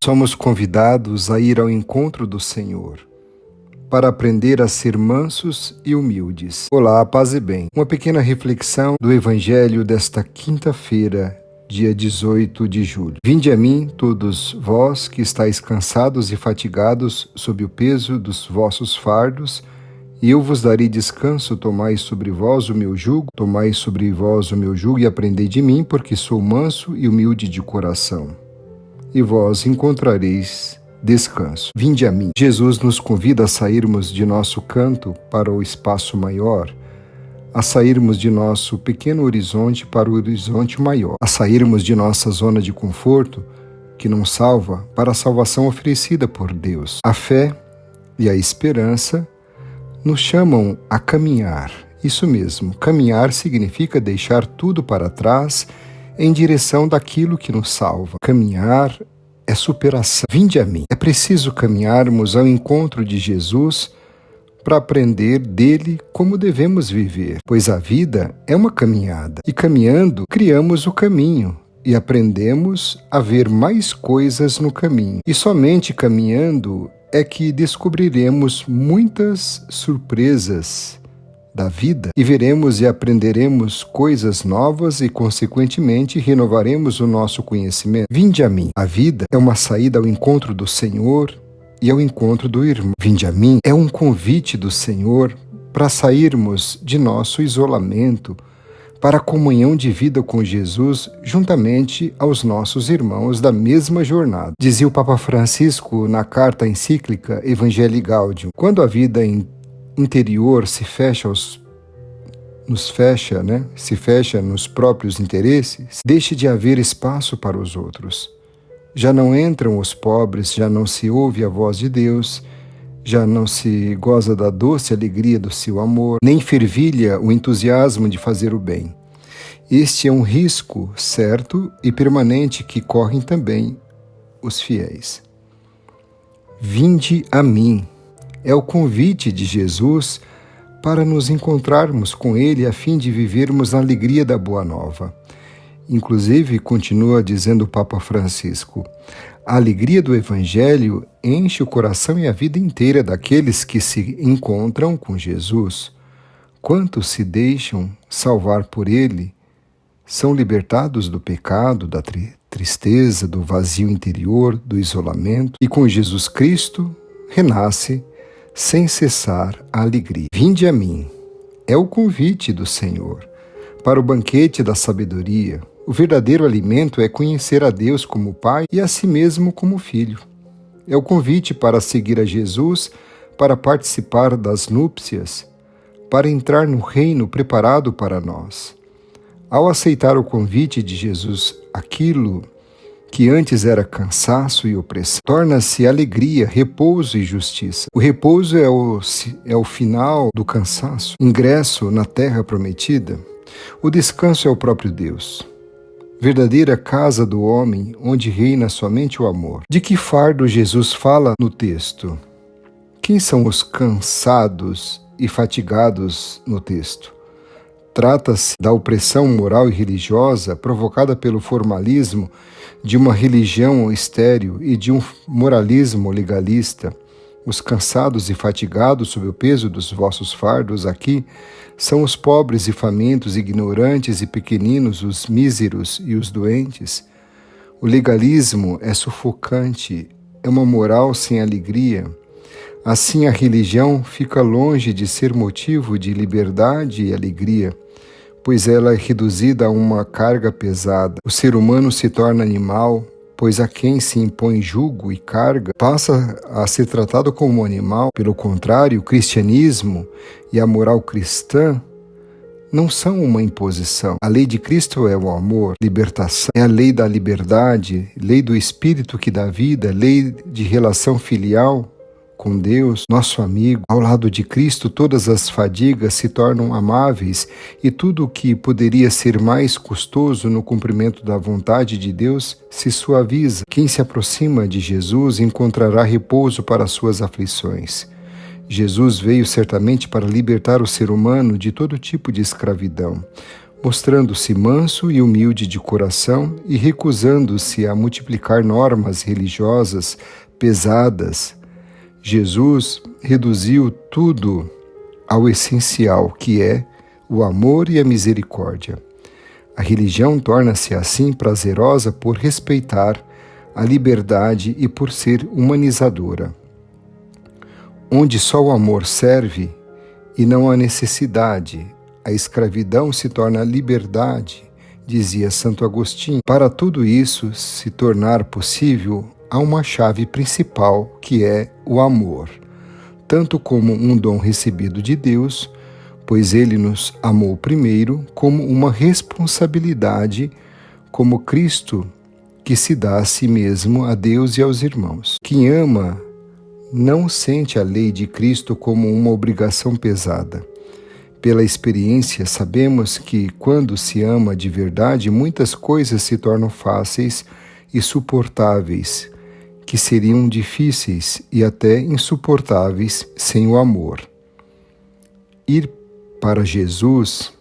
Somos convidados a ir ao encontro do Senhor, para aprender a ser mansos e humildes. Olá, paz e bem. Uma pequena reflexão do Evangelho desta quinta-feira, dia 18 de julho. Vinde a mim, todos vós que estáis cansados e fatigados sob o peso dos vossos fardos, e eu vos darei descanso. Tomai sobre vós o meu jugo, e aprendei de mim, porque sou manso e humilde de coração, e vós encontrareis descanso. Vinde a mim. Jesus nos convida a sairmos de nosso canto para o espaço maior, a sairmos de nosso pequeno horizonte para o horizonte maior, a sairmos de nossa zona de conforto, que não salva, para a salvação oferecida por Deus. A fé e a esperança nos chamam a caminhar. Isso mesmo, caminhar significa deixar tudo para trás em direção daquilo que nos salva. Caminhar é superação. Vinde a mim. É preciso caminharmos ao encontro de Jesus para aprender dele como devemos viver, pois a vida é uma caminhada. E caminhando, criamos o caminho e aprendemos a ver mais coisas no caminho. E somente caminhando é que descobriremos muitas surpresas da vida e veremos e aprenderemos coisas novas e, consequentemente, renovaremos o nosso conhecimento. Vinde a mim. A vida é uma saída ao encontro do Senhor e ao encontro do irmão. Vinde a mim é um convite do Senhor para sairmos de nosso isolamento para a comunhão de vida com Jesus juntamente aos nossos irmãos da mesma jornada. Dizia o Papa Francisco na carta encíclica Evangelii Gaudium: quando a vida interior se fecha nos próprios interesses, deixa de haver espaço para os outros. Já não entram os pobres, já não se ouve a voz de Deus, já não se goza da doce alegria do seu amor, nem fervilha o entusiasmo de fazer o bem. Este é um risco certo e permanente que correm também os fiéis. Vinde a mim. É o convite de Jesus para nos encontrarmos com Ele a fim de vivermos na alegria da Boa Nova. Inclusive, continua dizendo o Papa Francisco, a alegria do Evangelho enche o coração e a vida inteira daqueles que se encontram com Jesus. Quantos se deixam salvar por Ele são libertados do pecado, da tristeza, do vazio interior, do isolamento, e com Jesus Cristo renasce sem cessar a alegria. Vinde a mim. É o convite do Senhor para o banquete da sabedoria. O verdadeiro alimento é conhecer a Deus como Pai e a si mesmo como Filho. É o convite para seguir a Jesus, para participar das núpcias, para entrar no reino preparado para nós. Ao aceitar o convite de Jesus, aquilo que antes era cansaço e opressão, torna-se alegria, repouso e justiça. O repouso é o final do cansaço, ingresso na terra prometida. O descanso é o próprio Deus. Verdadeira casa do homem, onde reina somente o amor. De que fardo Jesus fala no texto? Quem são os cansados e fatigados no texto? Trata-se da opressão moral e religiosa provocada pelo formalismo de uma religião estéril e de um moralismo legalista. Os cansados e fatigados sob o peso dos vossos fardos aqui são os pobres e famintos, ignorantes e pequeninos, os míseros e os doentes. O legalismo é sufocante, é uma moral sem alegria. Assim a religião fica longe de ser motivo de liberdade e alegria, pois ela é reduzida a uma carga pesada. O ser humano se torna animal, pois a quem se impõe jugo e carga passa a ser tratado como um animal. Pelo contrário, o cristianismo e a moral cristã não são uma imposição. A lei de Cristo é o amor, libertação, é a lei da liberdade, lei do Espírito que dá vida, lei de relação filial com Deus, nosso amigo. Ao lado de Cristo, todas as fadigas se tornam amáveis e tudo o que poderia ser mais custoso no cumprimento da vontade de Deus se suaviza. Quem se aproxima de Jesus encontrará repouso para suas aflições. Jesus veio certamente para libertar o ser humano de todo tipo de escravidão. mostrando-se manso e humilde de coração e recusando-se a multiplicar normas religiosas pesadas. Jesus reduziu tudo ao essencial, que é o amor e a misericórdia. A religião torna-se assim prazerosa por respeitar a liberdade e por ser humanizadora. Onde só o amor serve e não a necessidade, a escravidão se torna liberdade, dizia Santo Agostinho. Para tudo isso se tornar possível, há uma chave principal, que é o amor, tanto como um dom recebido de Deus, pois Ele nos amou primeiro, como uma responsabilidade, como Cristo que se dá a si mesmo, a Deus e aos irmãos. Quem ama não sente a lei de Cristo como uma obrigação pesada. Pela experiência, sabemos que quando se ama de verdade, muitas coisas se tornam fáceis e suportáveis, que seriam difíceis e até insuportáveis sem o amor. Ir para Jesus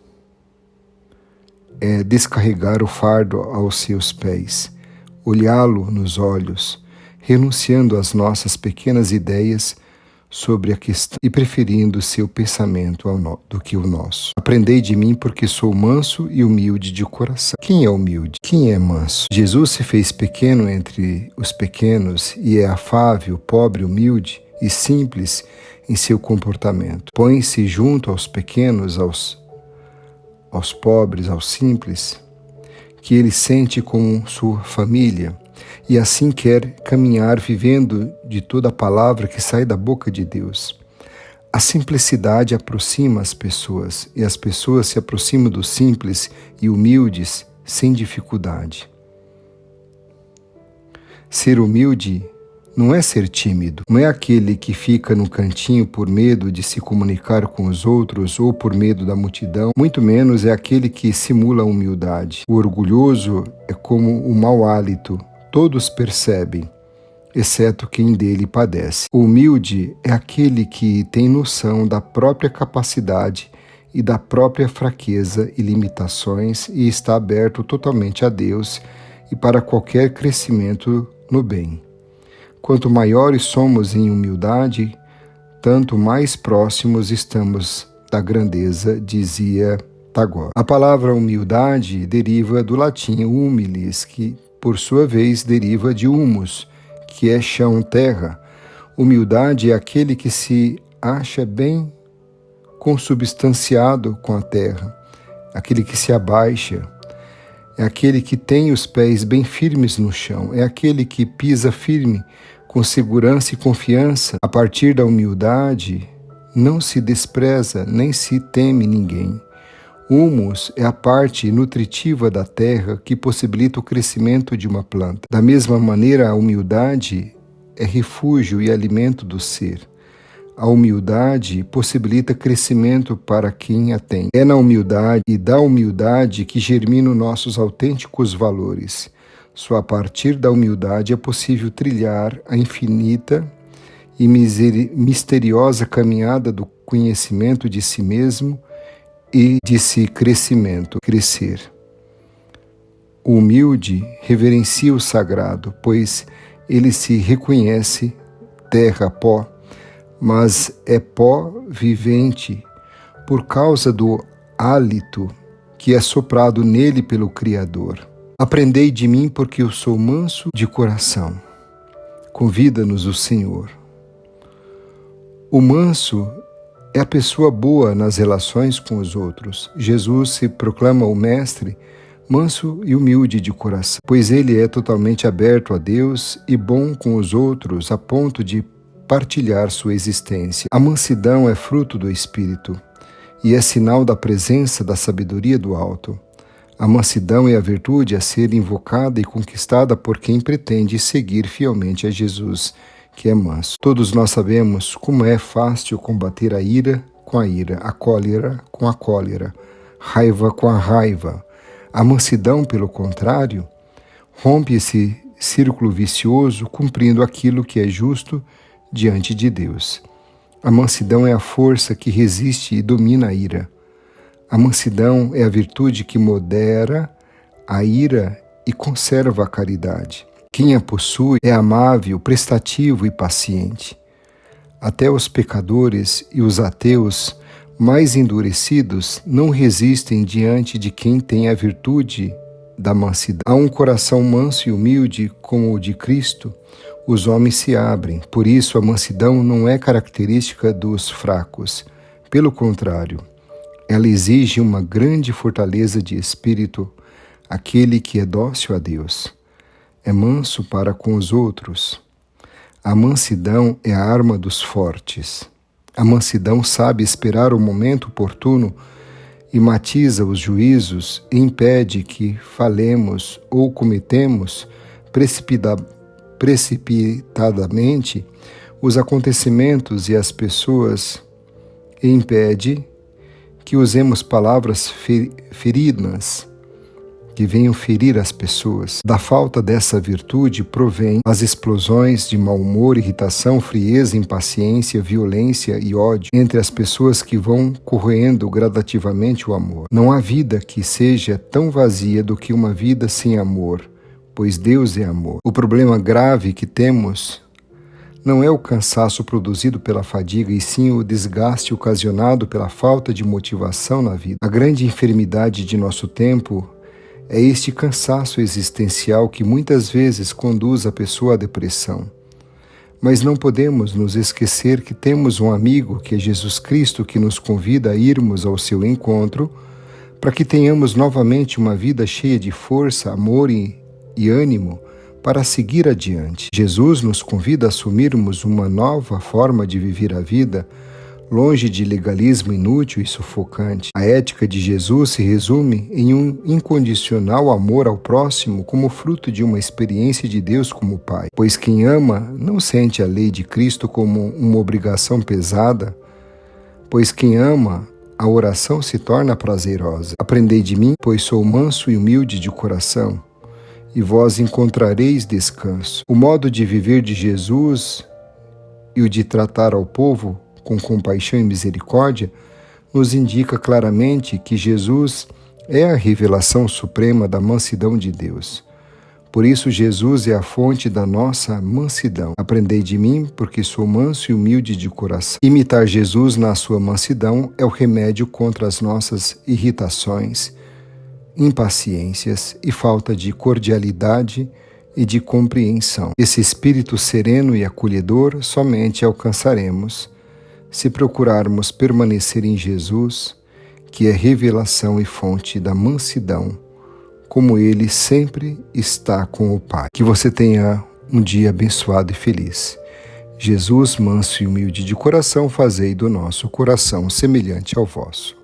é descarregar o fardo aos seus pés, olhá-lo nos olhos, renunciando às nossas pequenas ideias sobre a questão e preferindo seu pensamento do que o nosso. Aprendei de mim, porque sou manso e humilde de coração. Quem é humilde? Quem é manso? Jesus se fez pequeno entre os pequenos e é afável, pobre, humilde e simples em seu comportamento. Põe-se junto aos pequenos, aos pobres, aos simples, que ele sente como sua família, e assim quer caminhar vivendo de toda a palavra que sai da boca de Deus. A simplicidade aproxima as pessoas, e as pessoas se aproximam dos simples e humildes sem dificuldade. Ser humilde não é ser tímido, não é aquele que fica no cantinho por medo de se comunicar com os outros ou por medo da multidão, muito menos é aquele que simula a humildade. O orgulhoso é como o mau hálito, todos percebem, exceto quem dele padece. O humilde é aquele que tem noção da própria capacidade e da própria fraqueza e limitações e está aberto totalmente a Deus e para qualquer crescimento no bem. Quanto maiores somos em humildade, tanto mais próximos estamos da grandeza, dizia Tagore. A palavra humildade deriva do latim humilis, que por sua vez deriva de humus, que é chão, terra. Humildade é aquele que se acha bem consubstanciado com a terra, aquele que se abaixa, é aquele que tem os pés bem firmes no chão, é aquele que pisa firme com segurança e confiança. A partir da humildade, não se despreza nem se teme ninguém. Humus é a parte nutritiva da terra que possibilita o crescimento de uma planta. Da mesma maneira, a humildade é refúgio e alimento do ser. A humildade possibilita crescimento para quem a tem. É na humildade e da humildade que germinam nossos autênticos valores. Só a partir da humildade é possível trilhar a infinita e misteriosa caminhada do conhecimento de si mesmo e de si crescer. O humilde reverencia o sagrado, pois ele se reconhece terra, pó, mas é pó vivente por causa do hálito que é soprado nele pelo Criador. Aprendei de mim, porque eu sou manso de coração. Convida-nos o Senhor. O manso é a pessoa boa nas relações com os outros. Jesus se proclama o Mestre, manso e humilde de coração, pois ele é totalmente aberto a Deus e bom com os outros, a ponto de partilhar sua existência. A mansidão é fruto do Espírito e é sinal da presença da sabedoria do alto. A mansidão é a virtude a ser invocada e conquistada por quem pretende seguir fielmente a Jesus, que é manso. Todos nós sabemos como é fácil combater a ira com a ira, a cólera com a cólera, raiva com a raiva. A mansidão, pelo contrário, rompe esse círculo vicioso, cumprindo aquilo que é justo diante de Deus. A mansidão é a força que resiste e domina a ira. A mansidão é a virtude que modera a ira e conserva a caridade. Quem a possui é amável, prestativo e paciente. Até os pecadores e os ateus mais endurecidos não resistem diante de quem tem a virtude da mansidão. A um coração manso e humilde como o de Cristo, os homens se abrem. Por isso, a mansidão não é característica dos fracos. Pelo contrário, ela exige uma grande fortaleza de espírito, aquele que é dócil a Deus. É manso para com os outros. A mansidão é a arma dos fortes. A mansidão sabe esperar o momento oportuno e matiza os juízos e impede que falemos ou cometemos precipitadamente os acontecimentos e as pessoas e impede que usemos palavras feridas que venham ferir as pessoas. Da falta dessa virtude provém as explosões de mau humor, irritação, frieza, impaciência, violência e ódio entre as pessoas que vão corroendo gradativamente o amor. Não há vida que seja tão vazia do que uma vida sem amor, pois Deus é amor. O problema grave que temos não é o cansaço produzido pela fadiga, e sim o desgaste ocasionado pela falta de motivação na vida. A grande enfermidade de nosso tempo é este cansaço existencial que muitas vezes conduz a pessoa à depressão. Mas não podemos nos esquecer que temos um amigo, que é Jesus Cristo, que nos convida a irmos ao seu encontro para que tenhamos novamente uma vida cheia de força, amor e ânimo para seguir adiante. Jesus nos convida a assumirmos uma nova forma de viver a vida, longe de legalismo inútil e sufocante. A ética de Jesus se resume em um incondicional amor ao próximo como fruto de uma experiência de Deus como Pai. Pois quem ama não sente a lei de Cristo como uma obrigação pesada, pois quem ama, a oração se torna prazerosa. Aprendei de mim, pois sou manso e humilde de coração, e vós encontrareis descanso. O modo de viver de Jesus e o de tratar ao povo com compaixão e misericórdia, nos indica claramente que Jesus é a revelação suprema da mansidão de Deus. Por isso, Jesus é a fonte da nossa mansidão. Aprendei de mim, porque sou manso e humilde de coração. Imitar Jesus na sua mansidão é o remédio contra as nossas irritações, impaciências e falta de cordialidade e de compreensão. Esse espírito sereno e acolhedor somente alcançaremos se procurarmos permanecer em Jesus, que é revelação e fonte da mansidão, como Ele sempre está com o Pai. Que você tenha um dia abençoado e feliz. Jesus, manso e humilde de coração, fazei do nosso coração semelhante ao vosso.